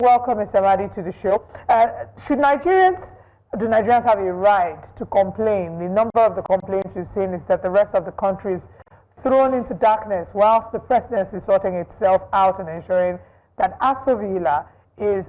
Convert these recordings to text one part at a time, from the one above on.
Welcome, Mr. Amadi, to the show. Do Nigerians have a right to complain? The number of the complaints we've seen is that the rest of the country is thrown into darkness whilst the presidency is sorting itself out and ensuring that Aso Villa is,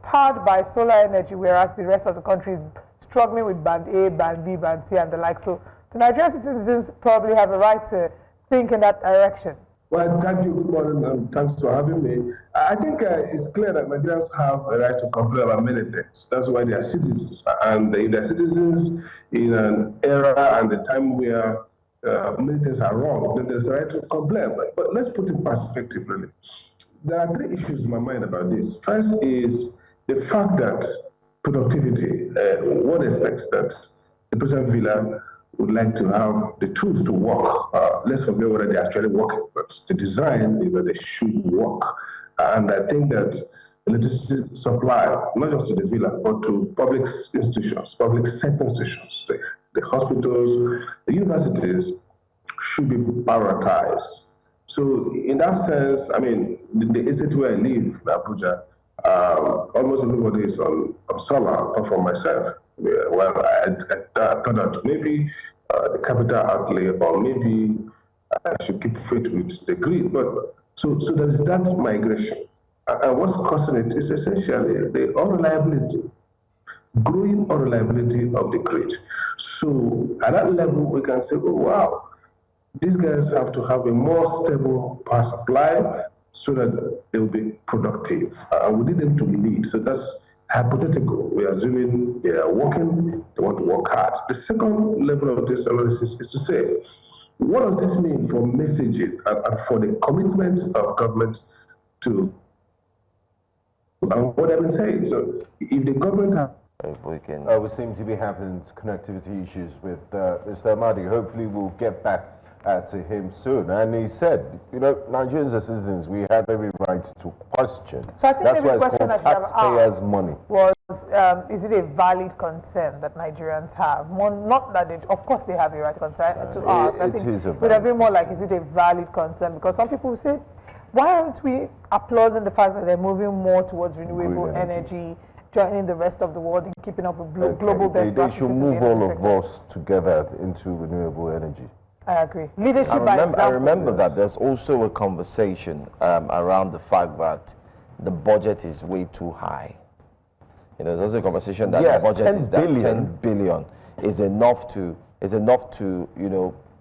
powered by solar energy, whereas the rest of the country is struggling with band A, band B, band C, and the like. So the Nigerian citizens probably have a right to think in that direction. Well, thank you, good morning, and thanks for having me. I think it's clear that Nigerians have a right to complain about many things. That's why they are citizens. And if they're citizens in an era and a time where many things are wrong, then there's a right to complain. But let's put it in perspective, really. There are three issues in my mind about this. First is the fact that productivity, one expects that the President Villa would like to have the tools to work. Let's forget whether they're actually working, but the design is that they should work. And I think that electricity supply, not just to the villa, but to public institutions, public sector institutions, the hospitals, the universities, should be prioritized. So in that sense, I mean, the estate where I live, in Abuja, almost everybody is on solar, apart from myself. Well, I thought that maybe the capital outlay, or maybe I should keep faith with the grid. But so there's that migration. And what's causing it is essentially the unreliability, growing unreliability of the grid. So at that level, we can say, oh, wow, these guys have to have a more stable power supply so that they will be productive. We need them to lead. So that's hypothetical. We are assuming they are working, they want to work hard. The second level of this analysis is to say, what does this mean for messaging and for the commitment of government to what I've been saying? So if the government has... We seem to be having connectivity issues with Mr. Amadi. Hopefully we'll get back to him soon. And he said, Nigerians as citizens, we have every right to question. So I think that's why the it's question called that taxpayers' money. Was, is it a valid concern that Nigerians have? Not that of course they have a right to ask. I think it would have been more like, is it a valid concern? Because some people say, why aren't we applauding the fact that they're moving more towards renewable energy, joining the rest of the world in keeping up with global best practices? They should move all of us together into renewable energy. I agree. Leadership by example. I remember that there's also a conversation around the fact that the budget is way too high. There's also a conversation that the budget is that 10 billion is enough to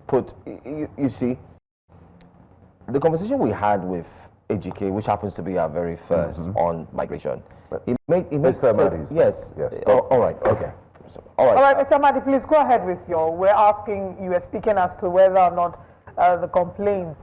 put. You see, the conversation we had with AGK, which happens to be our very first on migration, it makes sense. Yes. All right. Okay. All right, Mr. Amadi, please go ahead with we're asking, you were speaking as to whether or not the complaints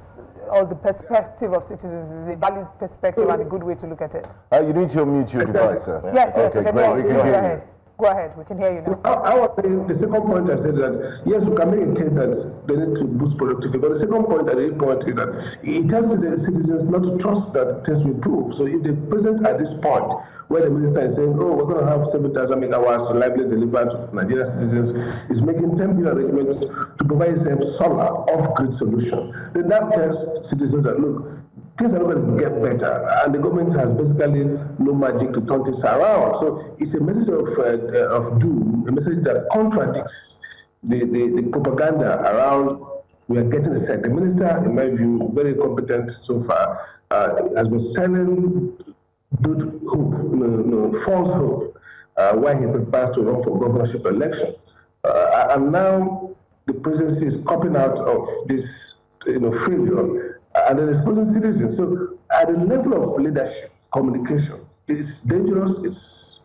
or the perspective of citizens is a valid perspective and a good way to look at it. You need to unmute your device, sir. Yes, we can hear you. Go ahead. Go ahead, we can hear you now. I was saying, the second point I said that, yes, we can make a case that they need to boost productivity, but the second point and the point is that it tells the citizens not to trust that tests will improve. So if the president at this point, where the minister is saying, oh, we're going to have 7,000 megawatts reliably delivered to Nigerian citizens, is making 10 billion arrangements to provide them solar off-grid solution, then that tells citizens that, look, things are not going to get better, and the government has basically no magic to turn things around. So it's a message of doom, a message that contradicts the propaganda around we are getting a set. The minister, in my view, very competent so far, has been selling false hope while he prepares to run for governorship election. And now the presidency is coming out of this failure and then exposing citizens. So at the level of leadership, communication, it's dangerous,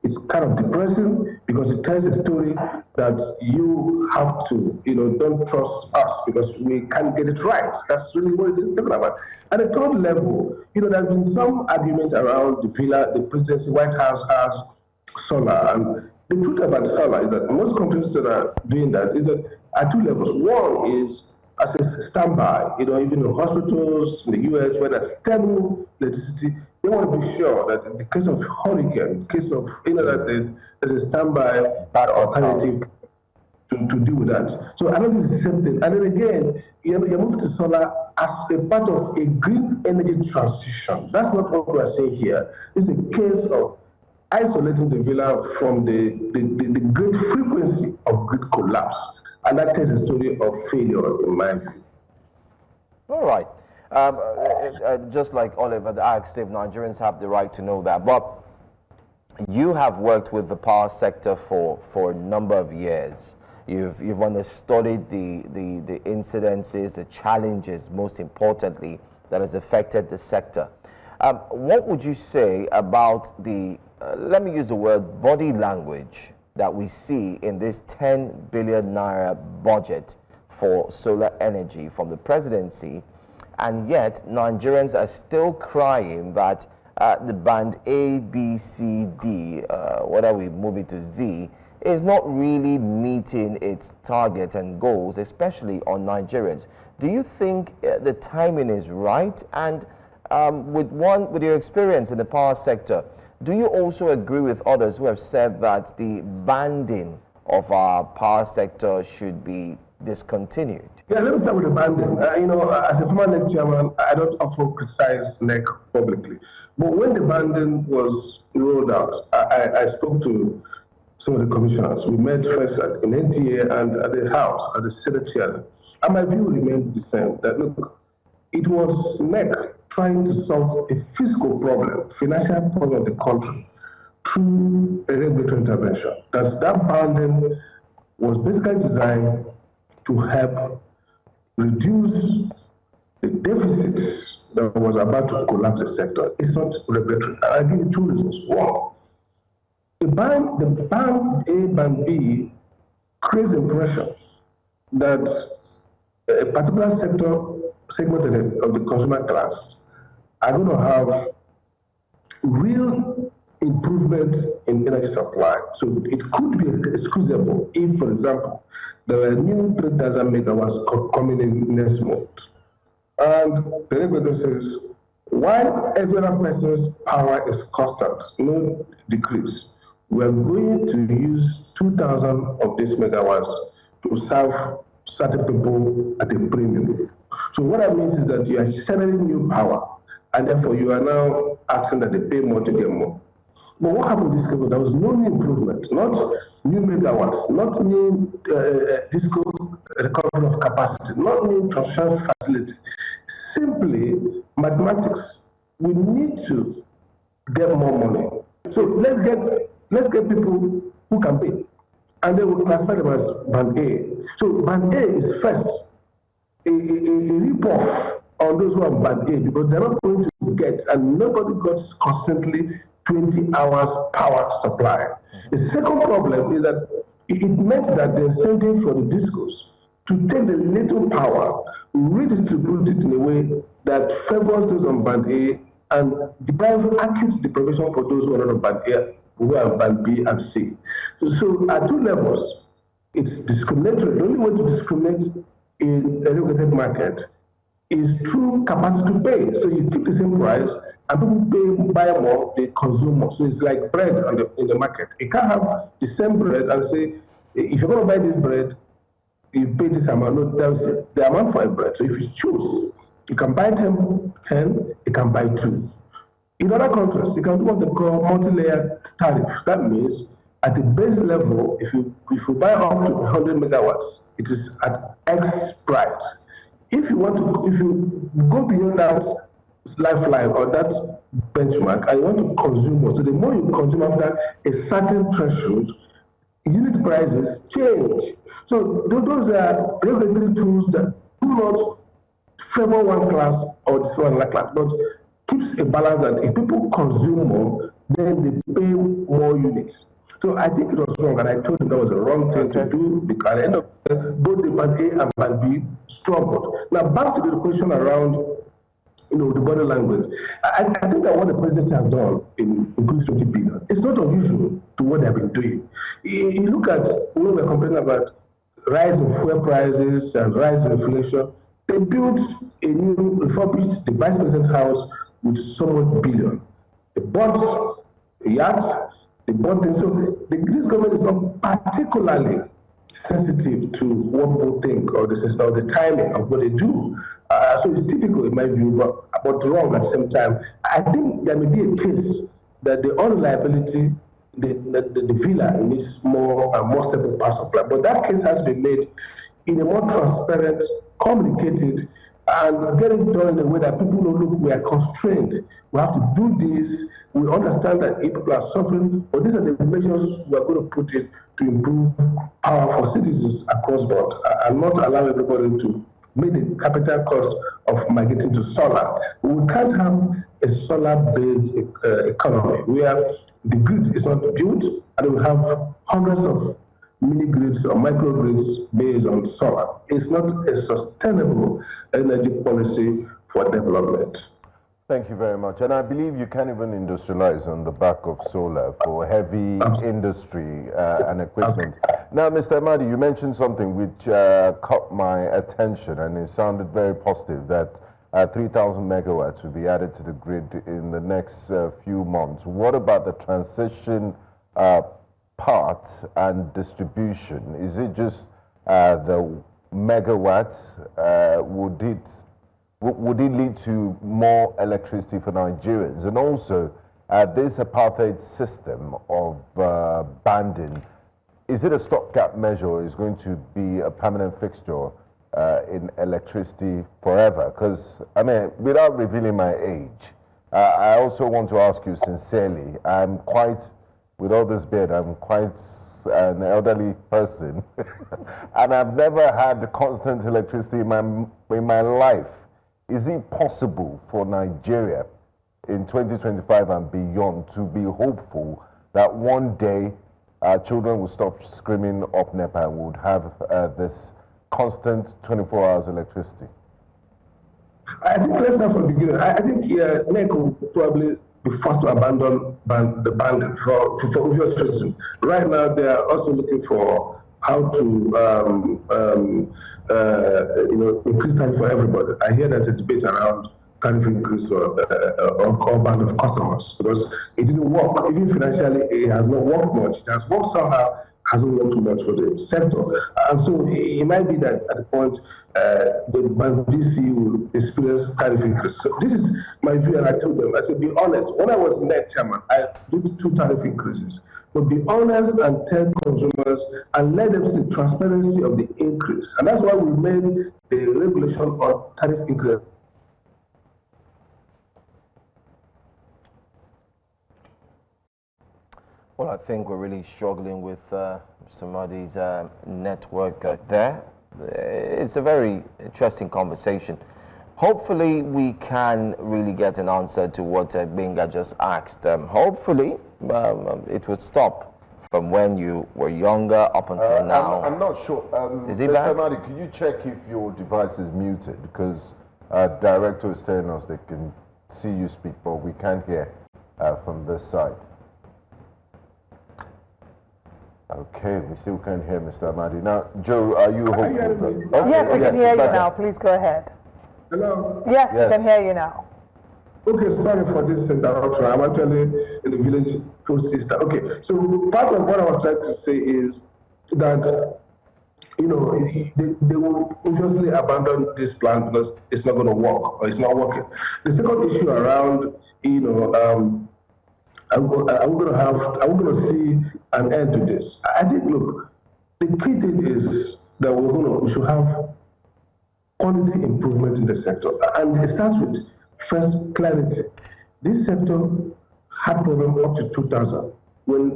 it's kind of depressing because it tells a story that you have to, don't trust us because we can't get it right. That's really what it's talking about. At the third level, there's been some argument around the villa, the presidency, White House has solar. And the truth about solar is that most countries that are doing that is that at two levels. One is as a standby, even in hospitals in the US where there's stable electricity, they want to be sure that in the case of hurricane, in the case of, that there's a standby alternative to deal with that. So I don't think it's the same thing. And then again, you move to solar as a part of a green energy transition. That's not what we are saying here. It's a case of isolating the villa from the great frequency of grid collapse. And that tells a story of failure, in my view. All right. Just like Oliver asked if Nigerians have the right to know that. But you have worked with the power sector for a number of years. You've understudied the incidences, the challenges, most importantly, that has affected the sector. What would you say about the, let me use the word body language that we see in this 10 billion naira budget for solar energy from the presidency, and yet Nigerians are still crying that the band A, B, C, D, whether we move it to Z, is not really meeting its target and goals, especially on Nigerians. Do you think the timing is right? And with your experience in the power sector, do you also agree with others who have said that the banding of our power sector should be discontinued? Yeah, let me start with the banding. As a former NERC chairman, I don't often criticize NERC publicly. But when the banding was rolled out, I spoke to some of the commissioners. We met first in NTA and at the House, at the Senate chair. And my view remained the same, that look, it was NERC trying to solve a fiscal problem, financial problem of the country, through a regulatory intervention. That banding was basically designed to help reduce the deficits that was about to collapse the sector. It's not regulatory. I'll give you two reasons. One, the band A, band B creates the impression that a particular segment of the consumer class are going to have real improvement in energy supply. So it could be excusable if, for example, there were new 3,000 megawatts coming in next month. And the regulator says, while every other person's power is constant, no decrease, we're going to use 2,000 of these megawatts to serve certain people at a premium. So what that means is that you are channeling new power, and therefore you are now asking that they pay more to get more. But what happened in this case? There was no new improvement, not new megawatts, not new disco recovery of capacity, not new transmission facility. Simply mathematics. We need to get more money. So let's get people who can pay, and then we classify them as band A. So band A is first a rip-off on those who are band A, because they're not going to get, and nobody got constantly 20 hours power supply. The second problem is that it meant that the incentive for the discos to take the little power, redistribute it in a way that favors those on band A and deprive acute deprivation for those who are not on band A, who are band B and C. So at two levels, it's discriminatory. The only way to discriminate in a regulated market is through capacity to pay. So you keep the same price, and people buy more, they consume more. So it's like bread in the market. You can't have the same bread and say, if you're going to buy this bread, you pay this amount. No, that's the amount for a bread. So if you choose, you can buy 10, you can buy 2. In other countries, you can do what they call multi-layer tariff. That means at the base level, if you buy up to 100 megawatts, it is at X price. If you go beyond that lifeline or that benchmark and you want to consume more, so the more you consume after a certain threshold, unit prices change. So those are regulatory tools that do not favor one class or disfavor another class, but keeps a balance that if people consume more, then they pay more units. So I think it was wrong, and I told him that was a wrong thing to do, because at the end of the day, both the band A and band B struggled. Now back to the question around the body language. I think that what the presidency has done in increase 20 billion, it's not unusual to what they've been doing. You look at when we're complaining about rise in fuel prices and rise in inflation, they built a new, refurbished the vice president's house with so much billion. They bought a yacht, they bought things. So this government is not particularly sensitive to what people think or the timing of what they do. So it's typical in my view, but wrong at the same time. I think there may be a case that the unreliability, the villa needs more stable power supply. But that case has been made in a more transparent, communicated, and get it done in a way that people know, look, we are constrained. We have to do this. We understand that people are suffering, but these are the measures we are going to put in to improve power for citizens across board and not allow everybody to make the capital cost of migrating to solar. We can't have a solar-based economy where the grid is not built and we have hundreds of mini grids or micro grids based on solar. It's not a sustainable energy policy for development. Thank you very much. And I believe you can even industrialize on the back of solar for heavy industry and equipment. Now, Mr. Amadi, you mentioned something which caught my attention, and it sounded very positive, that 3,000 megawatts will be added to the grid in the next few months. What about the transition part and distribution? Is it just the megawatts? Would it lead to more electricity for Nigerians? And also, this apartheid system of banding, is it a stopgap measure or is it going to be a permanent fixture in electricity forever? Because, I mean, without revealing my age, I also want to ask you sincerely, I'm quite, with all this beard, I'm quite an elderly person, and I've never had constant electricity in my life. Is it possible for Nigeria in 2025 and beyond to be hopeful that one day our children will stop screaming up NEPA and would have this constant 24 hours electricity? I think let's start from the beginning. I think NERC will probably be forced to abandon the banding for obvious reasons. Right now, they are also looking for how to increase tariff for everybody. I hear there's a debate around tariff increase for all band of customers because it didn't work. Even financially, it has not worked much. It has worked somehow, hasn't worked too much for the sector. And so it might be that at the point the Bank DC will experience tariff increase. So this is my view, and I told them, I said, be honest, when I was NERC chairman, I did 2 tariff increases. But be honest and tell consumers and let them see the transparency of the increase. And that's why we made the regulation on tariff increase. Well, I think we're really struggling with Mr. Amadi's network there. It's a very interesting conversation. Hopefully, we can really get an answer to what Benga just asked. Hopefully, it would stop from when you were younger up until now. I'm not sure. Is it Mr. back? Amadi, could you check if your device is muted? Because director is telling us they can see you speak, but we can't hear from this side. Okay, we still can't hear Mr. Amadi. Now, Joe, are you hopeful? Okay, yes, we can hear you now. Please go ahead. Hello? Yes, we can hear you now. Okay, sorry for this interruption. I'm actually in the village post system. Okay, so part of what I was trying to say is that, you know, they will obviously abandon this plan because it's not going to work or it's not working. The second issue around, you know, are we going to see an end to this? I think, look, the key thing is that we should have quality improvement in the sector. And it starts with first clarity. This sector had problem up to 2000 when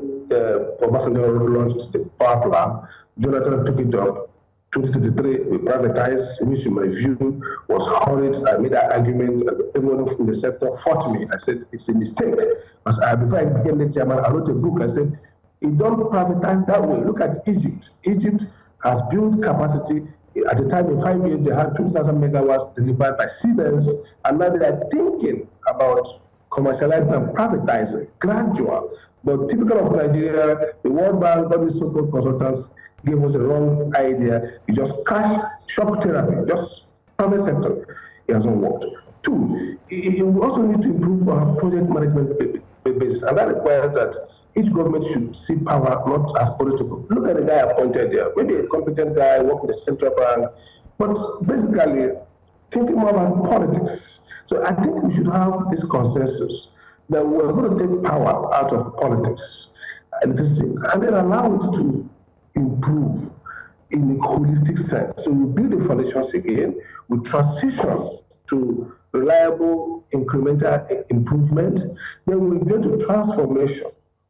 Obasanjo launched the power plan. Jonathan took it up. 2023, we privatized, which in my view was horrid. I made that argument, and everyone in the sector fought me. I said, it's a mistake. Before I became the chairman, I wrote a book. I said, you don't privatize that way. Look at Egypt. Egypt has built capacity. At the time, in 5 years, they had 2,000 megawatts delivered by Siemens, and now they are thinking about commercializing and privatizing, gradual. But typical of Nigeria, the World Bank, all these so-called consultants gave us a wrong idea. You just cash shock therapy, just private sector. It hasn't worked. 2, we also need to improve our project management basis, and that requires that each government should see power not as political. Look at the guy appointed there. Maybe a competent guy, work with the central bank, but basically thinking more about politics. So I think we should have this consensus that we're going to take power out of politics and then allow it to improve in a holistic sense. So we build the foundations again, we transition to reliable incremental improvement, then we get to transformation.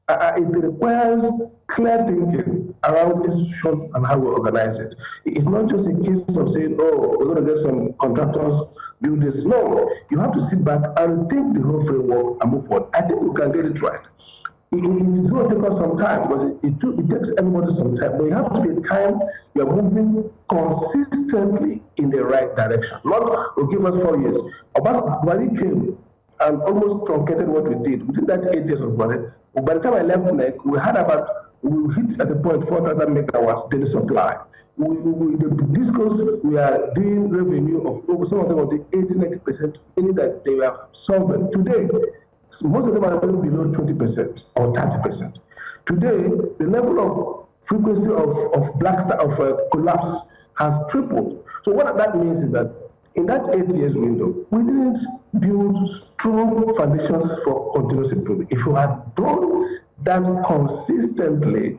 It requires clear thinking around institution and how we organize it. It's not just a case of saying, oh, we're going to get some contractors do this. No, you have to sit back and think the whole framework and move forward. I think we can get it right. It is going to take us some time because it takes everybody some time. But it has to be a time you're moving consistently in the right direction. Not, will give us 4 years. About Buhari came and almost truncated what we did. Within that 8 years of Buhari, by the time I left NERC, we hit at the point 4,000 megawatts daily supply. The discos, we are doing revenue of over some of them of the 80-90%, meaning that they were solvent. Today, most of them are below 20% or 30%. Today, the level of frequency of collapse has tripled. So what that means is that in that 8 years window, we didn't build strong foundations for continuous improvement. If you had done that consistently,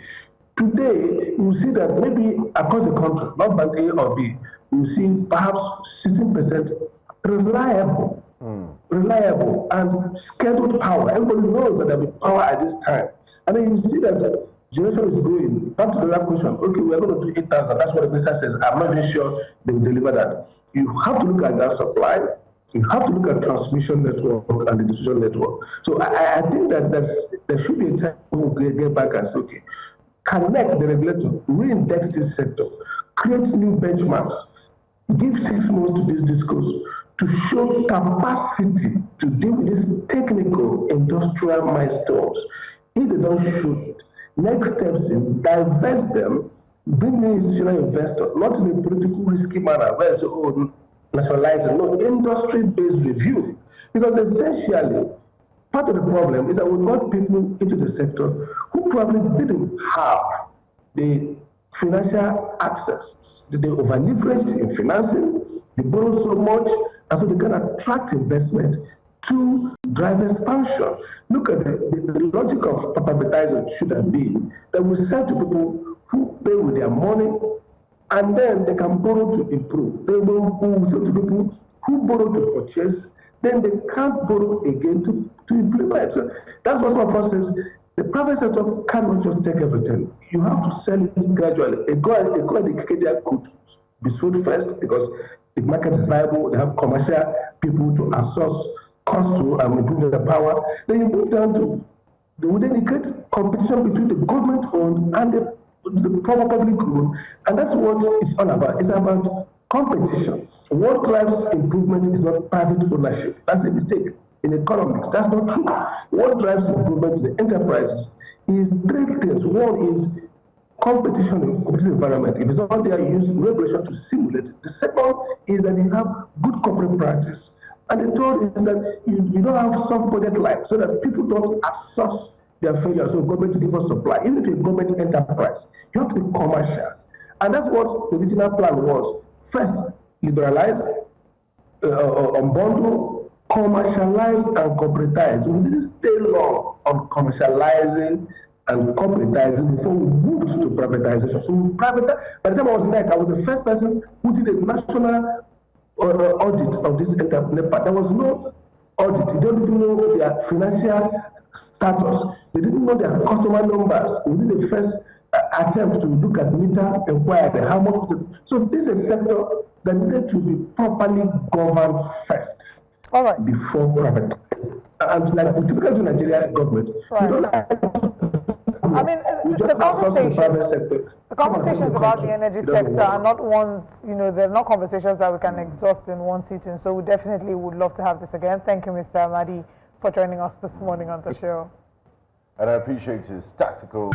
today you see that maybe across the country, not band A or B, you see perhaps 16% reliable and scheduled power. Everybody knows that there will be power at this time. And then you see that generation is growing. Back to the other question, okay, we're going to do 8,000. That's what the minister says. I'm not even sure they will deliver that. You have to look at gas supply. You have to look at transmission network and the distribution network. So I think that there should be a time we get back and say, okay, connect the regulator, re-index this sector, create new benchmarks, give 6 months to this discourse to show capacity to deal with these technical industrial milestones. If they don't show it, next steps in divest them, bring in institutional investors, not in a political risky manner where it's nationalizing, no, industry-based review. Because essentially, part of the problem is that we got people into the sector who probably didn't have the financial access. They over-leveraged in financing, they borrowed so much, and so they can attract investment to drive expansion. Look at the logic of privatizing should have been that we sell to people who pay with their money, and then they can borrow to improve. They will sell to people who borrow to purchase, then they can't borrow again to implement. So that's what my first says. The private sector cannot just take everything. You have to sell it gradually. A good indicator could be sold first because the market is viable. They have commercial people to outsource cost to and improve their power. Then you move down to the would indicate competition between the government-owned and the public owned, and that's what it's all about. It's about competition. What drives improvement is not private ownership. That's a mistake in economics. That's not true. What drives improvement in the enterprises is three things. One is competition in competitive environment. If it's not there, you use regulation to simulate it. The second is that you have good corporate practice. And the third is that you don't have some project like so that people don't outsource their failure. So government to give us supply. Even if you're a government enterprise, you have to be commercial. And that's what the original plan was. First, liberalize, unbundle, commercialize, and corporatize. We didn't stay long on commercializing and corporatizing before we moved to privatization. So we privatized. By the time I was NERC, I was the first person who did a national audit of this enterprise. There was no audit. They don't even know their financial status. They didn't know their customer numbers. We did the first attempt to look at meter inquiry, how much. So this is a sector that needed to be properly governed first. All right. Before private. And like we typically do Nigerian government, right. We don't I mean, the conversations about the energy sector are not ones, they're not conversations that we can exhaust in one sitting. So we definitely would love to have this again. Thank you, Mr. Amadi, for joining us this morning on the show. And I appreciate his tactical